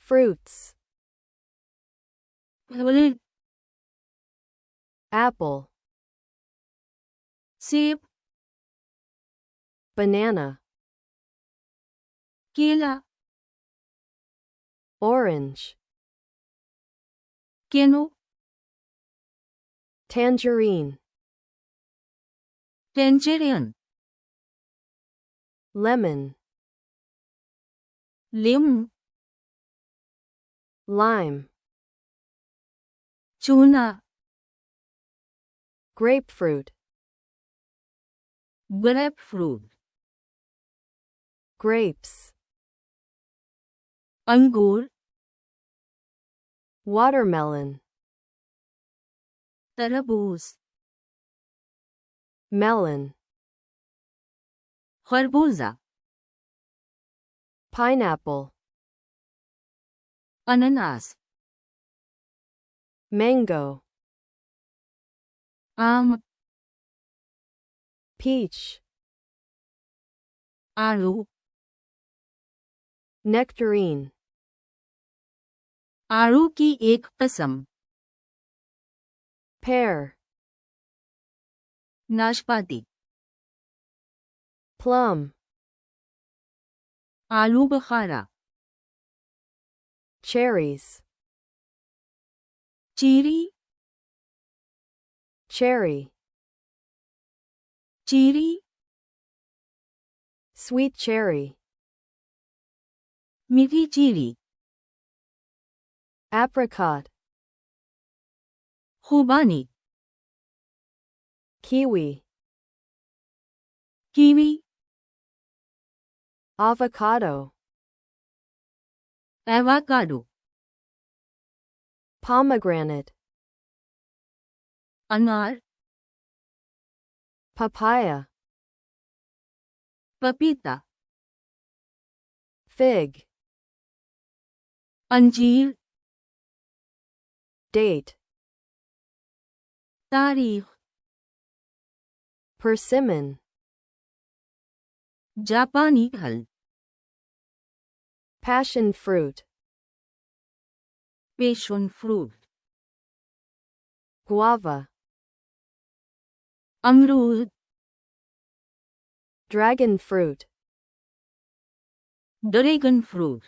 fruits, پھل apple, سیب banana, کیلا orange, کینو tangerine, ٹینجرین lemon, لیمو lime, چونا grapefruit, گریپ فروٹ grapes, انگور watermelon, تربوز melon, خربوزہ pineapple, انناس mango, آم peach, آلو nectarine, آڑو کی ایک قسم pear, ناشپاتی plum, آلو بخارا cherries, cherry cherry, cherry sweet cherry, میٹھی چیری apricot, خوبانی kiwi, kiwi avocado, avocado pomegranate, انار papaya, پپیتا fig, انجیر date, تاریخ persimmon, جاپانی پھل passion fruit, passion fruit guava, امرود dragon fruit, ڈریگن فروٹ